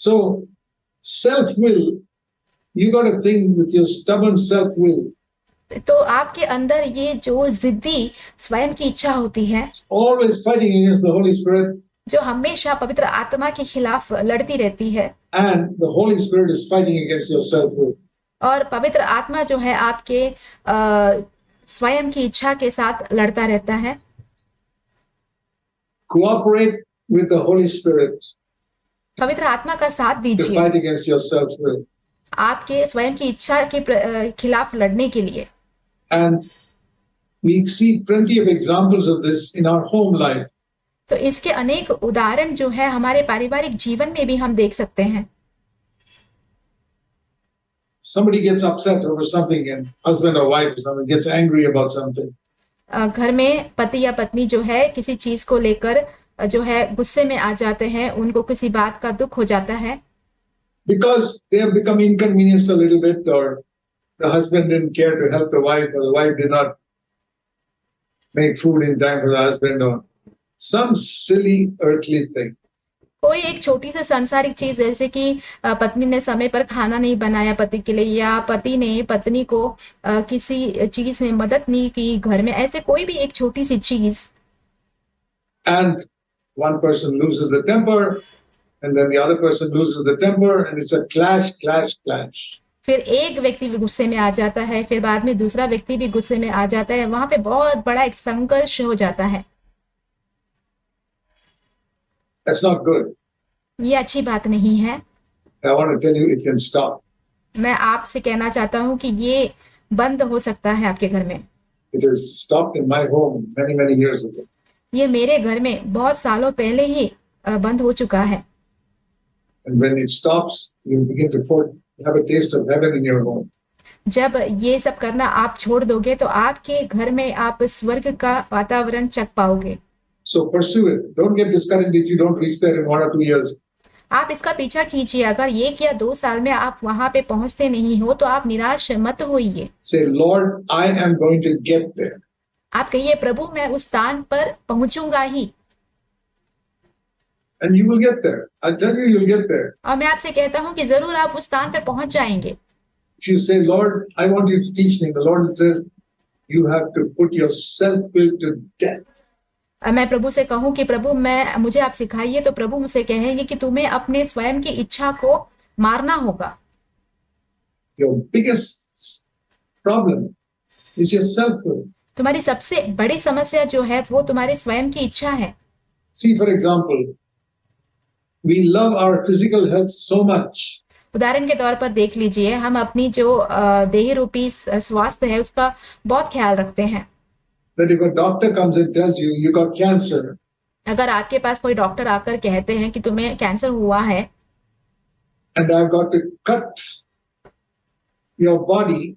So self-will, you got to think with your stubborn self-will. तो आपके अंदर ये जो जिद्दी स्वयं की इच्छा होती है, always fighting against the Holy Spirit, जो हमेशा पवित्र आत्मा के खिलाफ लड़ती रहती है, and the Holy Spirit is fighting against your self-will. और पवित्र आत्मा जो है आपके स्वयं की इच्छा के साथ लड़ता रहता है. Cooperate with the Holy Spirit पवित्र आत्मा का साथ to दीजिए fight against your self-will. आपके स्वयं की इच्छा के खिलाफ लड़ने के लिए. And we see plenty of examples of this in our home life. तो इसके अनेक उदाहरण जो है हमारे पारिवारिक जीवन में भी हम देख सकते हैं. Somebody gets upset over something, and husband or wife or something gets angry about something. घर में पति या पत्नी जो है किसी चीज को लेकर जो है गुस्से में आ जाते हैं, उनको किसी बात का दुख हो जाता है. Because they have become inconvenienced a little bit, or the husband didn't care to help the wife, or the wife did not make food in time for the husband, or some silly earthly thing. कोई एक छोटी सी सांसारिक चीज, जैसे कि पत्नी ने समय पर खाना नहीं बनाया पति के लिए, या पति ने पत्नी को किसी चीज में मदद नहीं की घर में, ऐसे कोई भी एक छोटी सी चीज. And one person loses the temper, and then the other person loses the temper, and it's a clash. फिर एक व्यक्ति भी गुस्से में आ जाता है, फिर बाद में दूसरा व्यक्ति भी गुस्से में आ जाता है, वहां पे बहुत बड़ा एक संघर्ष हो जाता है. That's not good. ये अच्छी बात नहीं है. I want to tell you, it can stop. मैं आपसे कहना चाहता हूँ कि ये बंद हो सकता है आपके घर में. It has stopped in my home many years ago. ये मेरे घर में बहुत सालों पहले ही बंद हो चुका है. And when it stops, you begin to have a taste of heaven in your home. जब ये सब करना आप छोड़ दोगे तो आपके घर में आप स्वर्ग का वातावरण चख पाओगे. So pursue it. Don't get discouraged if you don't reach there in 1 or 2 years. आप इसका पीछा कीजिए. अगर 1 या 2 साल में आप वहां पे पहुंचते नहीं हो तो आप निराश मत होइए. Say, Lord, I am going to get there. आप कहिए, प्रभु मैं उस स्थान पर पहुंचूंगा ही. And you will get there. I tell you, you'll get there. और मैं आपसे कहता हूँ कि जरूर आप उस स्थान पर पहुंच जाएंगे. If you say, Lord, I want you to teach me, the Lord says, you have to put your self-will to death. मैं प्रभु से कहूं कि प्रभु मुझे आप सिखाइए, तो प्रभु मुझसे कहेंगे कि तुम्हें अपने स्वयं की इच्छा को मारना होगा. Your biggest problem is your self-will. तुम्हारी सबसे बड़ी समस्या जो है वो तुम्हारी स्वयं की इच्छा है. See, for example, we love our physical health so much. उदाहरण के तौर पर देख लीजिए, हम अपनी जो देह रूपी स्वास्थ्य है उसका बहुत ख्याल रखते हैं. That if a doctor comes and tells you you got cancer, अगर आपके पास कोई डॉक्टर आकर कहते हैं कि तुम्हें कैंसर हुआ है, and I've got to cut your body,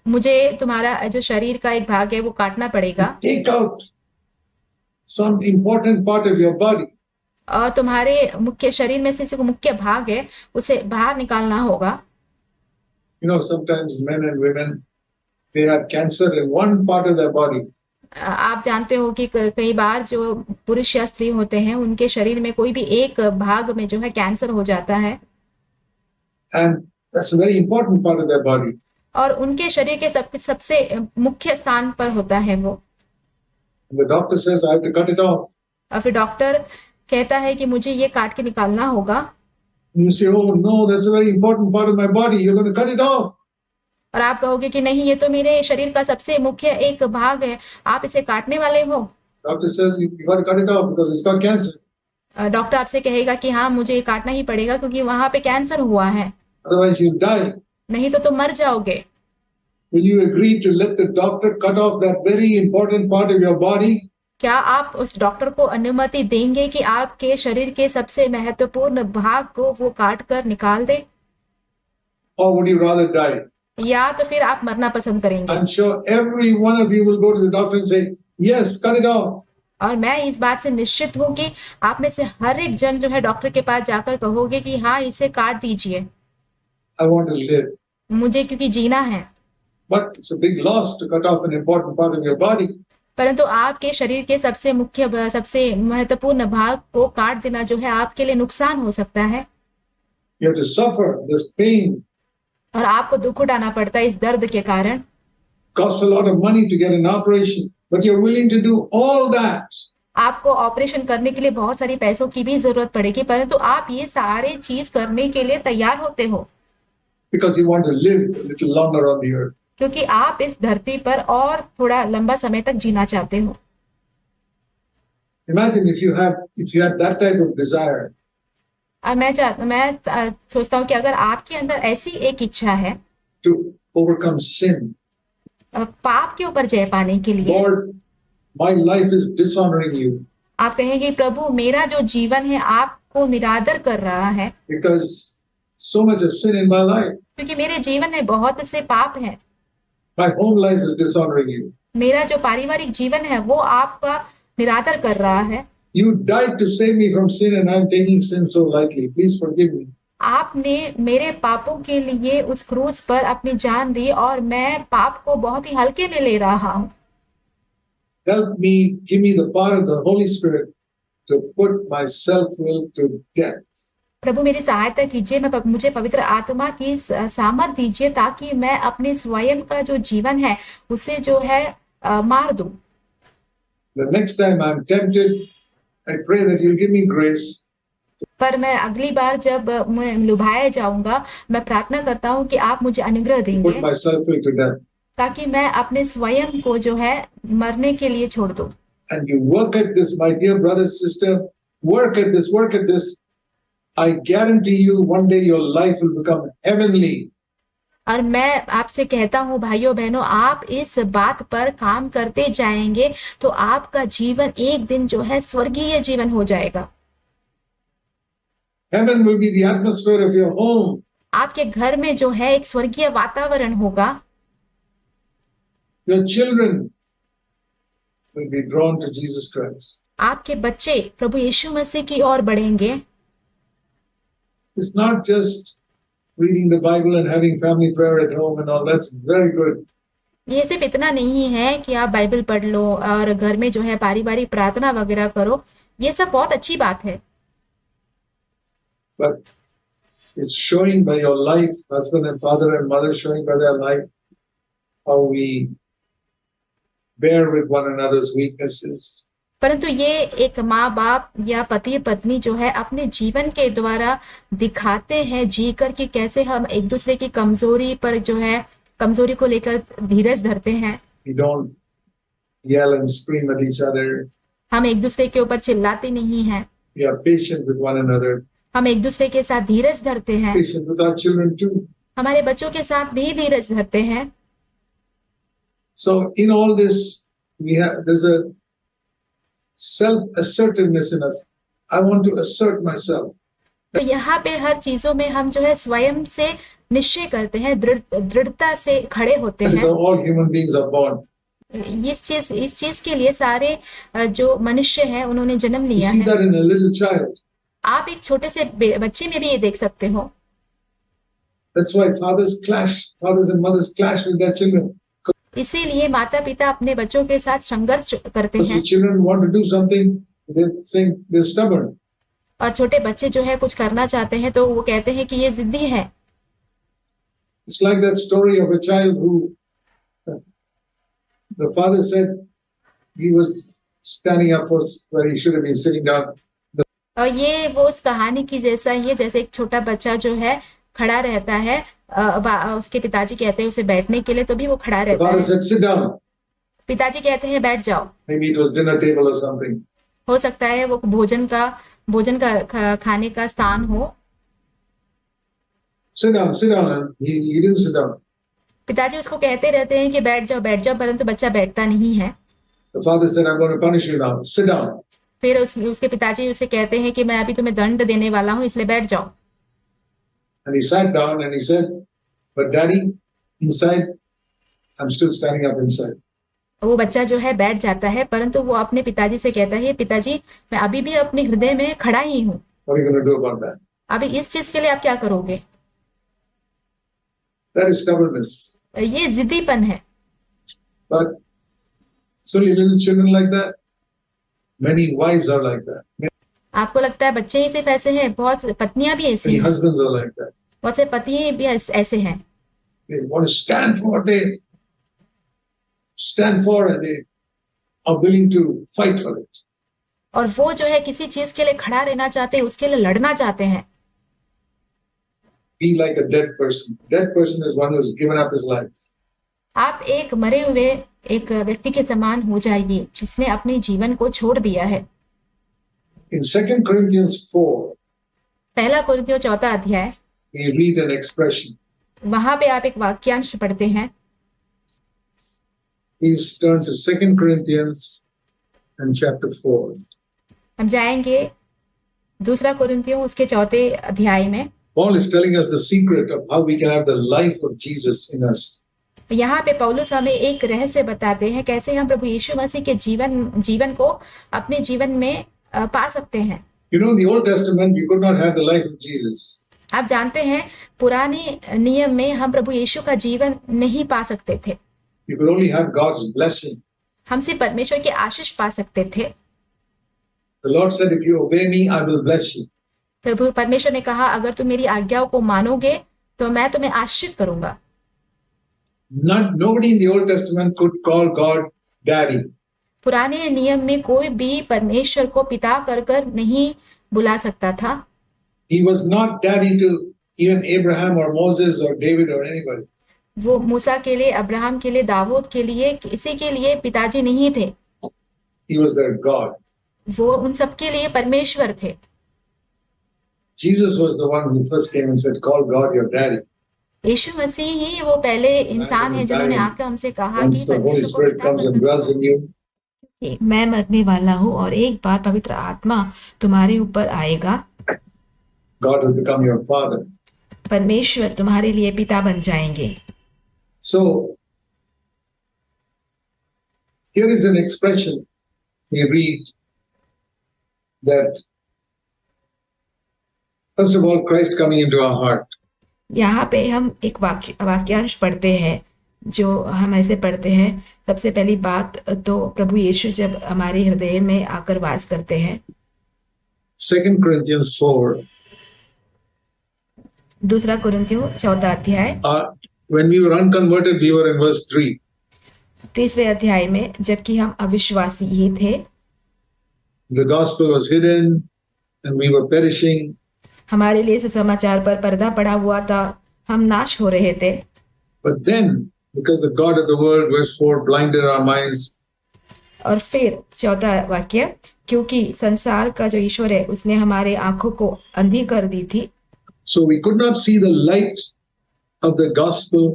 मुझे तुम्हारा जो शरीर का एक भाग है वो काटना पड़ेगा, take out some important part of your body, और तुम्हारे मुख्य शरीर में से जो मुख्य भाग है उसे बाहर निकालना होगा. You know, sometimes men and women, they have cancer in one part of their body. आप जानते हो कि कई बार जो पुरुष या स्त्री होते हैं उनके शरीर में कोई भी एक भाग में जो है कैंसर हो जाता है. And that's a very important part of their body. और उनके शरीर के सबसे मुख्य स्थान पर होता है वो. The doctor says, I have to cut it off. और फिर डॉक्टर कहता है कि मुझे ये काट के निकालना होगा. You say, oh no, that's a very important part of my body. You're going to cut it off. और आप कहोगे कि नहीं, ये तो मेरे शरीर का सबसे मुख्य एक भाग है, आप इसे काटने वाले हो. Doctor says, you got to cut it off because it's got cancer. Doctor आपसे कहेगा कि हाँ मुझे ये काटना ही पड़ेगा क्योंकि वहां पे कैंसर हुआ है. Otherwise you die. नहीं तो तुम मर जाओगे. Will you agree to let the doctor cut off that very important part of your body? क्या आप उस डॉक्टर को अनुमति देंगे कि आपके शरीर के सबसे महत्वपूर्ण भाग को वो काट कर निकाल दे? Or would you rather die? या तो फिर आप मरना पसंद करेंगे? I'm sure every one of you will go to the doctor and say, yes, cut it off. और मैं इस बात से निश्चित हूँ कि आप में से हर एक जन जो है डॉक्टर के पास जाकर कहोगे कि हाँ इसे काट दीजिए. I want to live. मुझे क्योंकि जीना है. But it's a big loss to cut off an important part of your body. परंतु आपके शरीर के सबसे मुख्य सबसे महत्वपूर्ण भाग को काट देना जो है आपके लिए नुकसान हो सकता है. You have to suffer this pain. और आपको दुख उठाना पड़ता है इस दर्द के कारण। Costs a lot of money to get an operation, but you're willing to do all that आपको ऑपरेशन करने के लिए बहुत सारी पैसों की भी जरूरत पड़ेगी, परंतु आप ये सारे चीज करने के लिए तैयार होते हो because you want to live a little longer on the earth. क्योंकि आप इस धरती पर और थोड़ा लंबा समय तक जीना चाहते हो। Imagine if you had that type of desire, और मैं सोचता हूँ कि अगर आपके अंदर ऐसी एक इच्छा है to overcome sin. पाप के ऊपर जय पाने के लिए, Lord, my life is dishonoring you आप कहेंगे प्रभु मेरा जो जीवन है आपको निरादर कर रहा है because so much of sin in my life. क्योंकि मेरे जीवन में बहुत से पाप हैं। My home life is dishonoring you. मेरा जो पारिवारिक जीवन है वो आपका निरादर कर रहा है। You died to save me from sin and I'm taking sin so lightly. Please forgive me. आपने मेरे पापों के लिए उस क्रूस पर अपनी जान दी और मैं पाप को बहुत ही हल्के में ले रहा हूँ। Help me, give me the power of the Holy Spirit to put my self-will to death. प्रभु मेरी सहायता कीजिए, मुझे पवित्र आत्मा की सामर्थ दीजिए ताकि मैं अपने स्वयं का जो जीवन है उसे जो है मार दूं। The next time I'm tempted, I pray that you'll give me grace. पर मैं अगली बार जब मैं लुभाया जाऊंगा, मैं प्रार्थना करता हूँ कि आप मुझे अनुग्रह Put देंगे my self-will to death. ताकि मैं अपने स्वयं को जो है मरने के लिए छोड़ दूं। And you work at this, my dear brother, sister, work at this, work at this. I guarantee you one day your life will become heavenly. और मैं आपसे कहता हूँ भाइयों बहनों, आप इस बात पर काम करते जाएंगे तो आपका जीवन एक दिन जो है स्वर्गीय जीवन हो जाएगा। Heaven will be the atmosphere of your home. आपके घर में जो है एक स्वर्गीय वातावरण होगा। Your children will be drawn to Jesus Christ. आपके बच्चे प्रभु यीशु मसीह की ओर बढ़ेंगे। It's not just reading the Bible and having family prayer at home and all. That's very good. ये सिर्फ इतना नहीं है कि आप बाइबल पढ़ लो और घर में जो है पारिवारिक प्रार्थना वगैरह करो, ये सब बहुत अच्छी बात है। But it's showing by your life, husband and father and mother showing by their life how we bear with one another's weaknesses. परंतु ये एक माँ बाप या पति पत्नी जो है अपने जीवन के द्वारा दिखाते हैं जीकर कि कैसे हम एक दूसरे की कमजोरी पर जो है कमजोरी को लेकर धीरज धरते हैं। We don't yell and scream at each other. हम एक दूसरे के ऊपर चिल्लाते नहीं हैं। We are patient with one another. हम एक दूसरे के साथ धीरज धरते हैं। Patient with our children too. हमारे बच्चों के साथ भी धीरज धरते हैं। So in all this, there's a self-assertiveness in us. I want to assert myself. तो यहाँ पे हर चीजों में हम जो है स्वयं से निश्चय करते हैं, दृढ़ता से खड़े होते That is हैं। how all human beings are born. इस चीज के लिए सारे जो मनुष्य हैं उन्होंने जन्म You लिया see है। that in a little child. आप एक छोटे से बच्चे में भी ये देख सकते हो। That's why fathers and mothers clash with their children. इसीलिए माता पिता अपने बच्चों के साथ संघर्ष करते Because हैं the children want to do something, they're saying they're stubborn. और छोटे बच्चे जो है कुछ करना चाहते हैं तो वो कहते हैं कि ये जिद्दी है। It's like that story of a child who the father said he was standing up for where he should have been sitting down. और ये वो उस कहानी की जैसा ही है, जैसे एक छोटा बच्चा जो है खड़ा रहता है, उसके पिताजी कहते हैं उसे बैठने के लिए तो भी वो खड़ा The रहता father है। said, sit down. पिताजी कहते हैं बैठ जाओ। Maybe it was dinner table or something. हो सकता है वो भोजन का खाने का स्थान हो। Sit down, sit down. And he didn't sit down. पिताजी उसको कहते रहते हैं कि बैठ जाओ, परंतु बच्चा बैठता नहीं है। The father said, I'm going to punish you now. Sit down. फिर उसके पिताजी उसे कहते हैं कि मैं अभी तुम्हें दंड देने वाला हूँ, इसलिए बैठ जाओ। And he sat down and he said, but daddy, inside, I'm still standing up inside. वो बच्चा जो है बैठ जाता है, परंतु वो अपने पिताजी से कहता है, पिताजी मैं अभी भी अपने हृदय में खड़ा ही हूँ। What are you going to do about that? अभी इस चीज के लिए आप क्या करोगे? That is stubbornness. ये जिद्दीपन है। But it's only little children like that. Many wives are like that. आपको लगता है बच्चे ही सिर्फ ऐसे हैं? बहुत पत्नियां भी ऐसी Many हैं, husbands are like that. बहुत से पति भी ऐसे हैं। They want to stand for what they stand for and they are willing to fight for it. और वो जो है किसी चीज के लिए खड़ा रहना चाहते हैं, उसके लिए लड़ना चाहते हैं। Be like a dead person. Dead person is one who has given up his life. आप एक मरे हुए एक व्यक्ति के समान हो जाइए जिसने अपने जीवन को छोड़ दिया है। In 2 Corinthians 4, पहला कुरिन्थियों 4 अध्याय, we read an expression. वहां पे आप एक वाक्यांश पढ़ते हैं। Please turn to 2 Corinthians and chapter 4. हम जाएंगे दूसरा कुरिन्थियों उसके 4 अध्याय में। Paul is telling us the secret of how we can have the life of Jesus in us. यहाँ पे पौलुस हमें एक रहस्य बताते हैं कैसे हम प्रभु यीशु मसीह के जीवन को अपने जीवन में पा सकते हैं। You know, in the Old Testament, you could not have the life of Jesus. आप जानते हैं पुराने नियम में हम प्रभु यीशु का जीवन नहीं पा सकते थे। You could only have God's blessing. हम सिर्फ परमेश्वर की आशीष पा सकते थे। The Lord said, if you obey me, I will bless you. प्रभु परमेश्वर ने कहा अगर तुम मेरी आज्ञाओं को मानोगे तो मैं तुम्हें आशीषित करूंगा। Nobody in the Old Testament could call God Daddy. पुराने नियम में कोई भी परमेश्वर को पिता कर नहीं बुला सकता था। He was not daddy to even Abraham or Moses or David or anybody. वो मूसा के लिए, अब्राहम के लिए, दाऊद के लिए, किसी के लिए पिताजी नहीं थे। He was their God. वो उन सबके लिए परमेश्वर थे। Jesus was the one who first came and said, call God your daddy. यीशु मसीह ही वो पहले इंसान है जिन्होंने आकर हमसे कहा कि Once the Holy Spirit comes and dwells in you, मैं मरने वाला हूँ और एक बार पवित्र आत्मा तुम्हारे ऊपर आएगा, God will become your father. परमेश्वर तुम्हारे लिए पिता बन जाएंगे। So, here is an expression we read that, first of all, Christ coming into our heart. यहाँ पे हम एक वाक्यांश पढ़ते हैं जो हम ऐसे पढ़ते हैं। सबसे पहली बात तो प्रभु यीशु जब हमारे हृदय में आकर वास करते हैं। 2 Corinthians 4. दूसरा कुरिन्थियों 4 अध्याय। When we were unconverted, we were in verse 3. तीसरे अध्याय में जबकि हम अविश्वासी ही थे, The gospel was hidden and we were perishing. हमारे लिए सुसमाचार पर पर्दा पड़ा हुआ था, हम नाश हो रहे थे। But then, because the God of the world, verse 4, blinded our minds. और फिर 4 वाक्य, क्योंकि संसार का जो ईश्वर है उसने हमारे आंखों को अंधी कर दी थी। So we could not see the light of the gospel,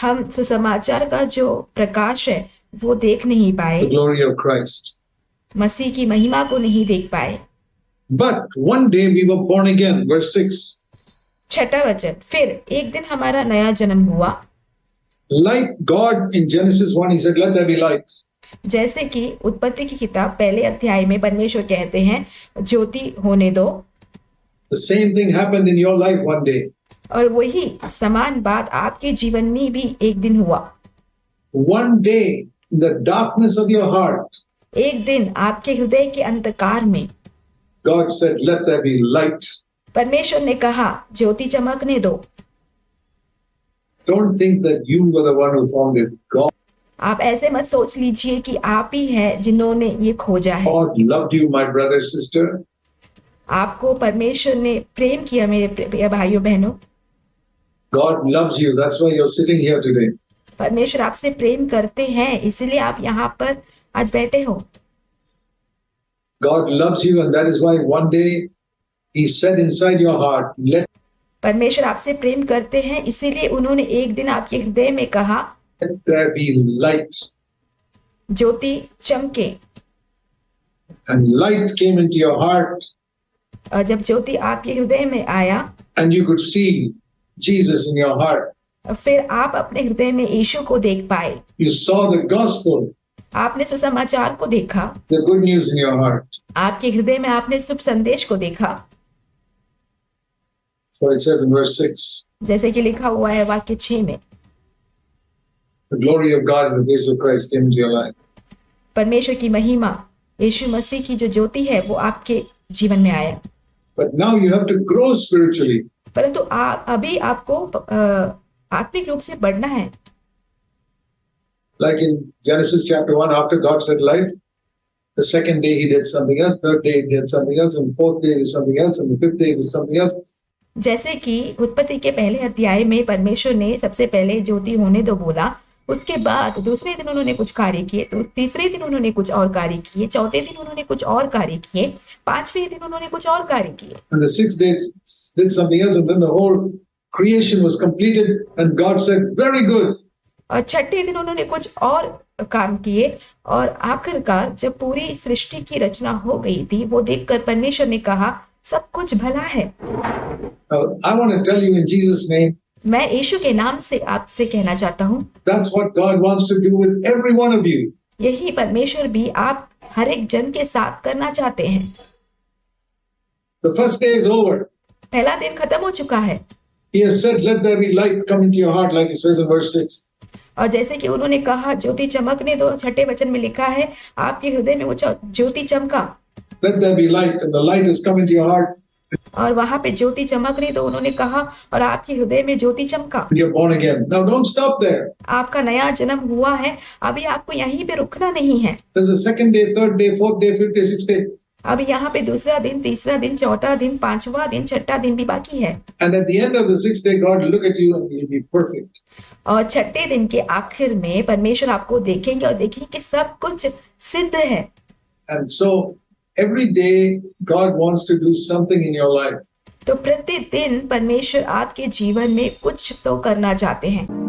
हम सुसमाचार का जो प्रकाश है वो देख नहीं पाए, the glory of Christ. मसीह की महिमा को नहीं देख पाए। But one day we were born again, verse 6. 6 वचन, फिर एक दिन हमारा नया जन्म हुआ। Like God in Genesis 1, he said, let there be light. जैसे कि उत्पत्ति की किताब पहले अध्याय में परमेश्वर कहते हैं ज्योति होने दो। The same thing happened in your life one day. और वही समान बात आपके जीवन में भी एक दिन हुआ। One day, in the darkness of your heart, एक दिन आपके हृदय के अंधकार में God said, let there be light. परमेश्वर ने कहा ज्योति चमकने दो। Don't think that you were the one who found it. God आप ऐसे मत सोच लीजिए कि आप ही हैं जिन्होंने ये खोजा है। God loved you, my brother, sister. आपको परमेश्वर ने प्रेम किया मेरे प्रिय भाइयों बहनों। God loves you. That's why you're sitting here today. परमेश्वर आपसे प्रेम करते हैं, इसलिए आप यहाँ पर आज बैठे हो। God loves you, and that is why one day He said inside your heart, let परमेश्वर आपसे प्रेम करते हैं, इसीलिए उन्होंने एक दिन आपके हृदय में कहा there be light. ज्योति चमके। And light came into your heart, और जब ज्योति आपके हृदय में आया, and you could see Jesus in your heart. फिर आप अपने हृदय में यीशु को देख पाए। You saw the gospel, आपने सुसमाचार को देखा। the good news in your heart. आपके हृदय में आपने शुभ संदेश को देखा। For it says in verse 6, जैसे कि लिखा हुआ है वाक्य 6 में, the glory of God in the face of Christ came into your life. परमेश्वर की महिमा, यीशु मसीह की जो ज्योति है वो आपके जीवन में आया। But now you have to grow spiritually. परंतु अभी आपको आत्मिक रूप से बढ़ना है। Like in Genesis chapter 1, after God said light, the second day he did something else, third day he did something else, and fourth day he did something else, and the fifth day he did something else. जैसे कि उत्पत्ति के पहले अध्याय में परमेश्वर ने सबसे पहले ज्योति होने दो बोला, उसके बाद दूसरे दिन उन्होंने कुछ कार्य किए, तो तीसरे दिन उन्होंने कुछ और कार्य किए, चौथे दिन उन्होंने कुछ और कार्य किए, पांचवें दिन उन्होंने कुछ और कार्य किए। And the sixth day did something else, and then the whole creation was completed, and God said, "Very good." और छठे दिन उन्होंने कुछ और काम किए, और आखिरकार जब पूरी सृष्टि की रचना हो गई थी, वो देखकर परमेश्वर ने कहा, सब कुछ भला है। Now, I want to tell you in Jesus' name, मैं यीशु के नाम से आपसे कहना चाहता हूँ, that's what God wants to do with every one of you. यही परमेश्वर भी आप हर एक जन के साथ करना चाहते हैं। The first day is over. पहला दिन खत्म हो चुका है, He has said, "Let there be light come into your heart," like it says in verse 6. और जैसे कि उन्होंने कहा ज्योति चमकने दो, छठे वचन में लिखा है आपके हृदय में वो ज्योति चमका। Let there be light, and the light has come into your heart. और वहां पे ज्योति चमकने दो उन्होंने कहा, और आपके हृदय में ज्योति चमका। You're born again. Now don't stop there. आपका नया जन्म हुआ है, अभी आपको यहीं पे रुकना नहीं है। There's a second day, third day, fourth day, fifth day, sixth day. अब यहाँ पे दूसरा दिन, तीसरा दिन, चौथा दिन, पांचवा दिन, छठा दिन भी बाकी है। And at the end of the sixth day, God will look at you and you'll be perfect. और छठे दिन के आखिर में परमेश्वर आपको देखेंगे और देखेंगे कि सब कुछ सिद्ध है। And so every day God wants to do something in your life. तो प्रतिदिन परमेश्वर आपके जीवन में कुछ तो करना चाहते हैं।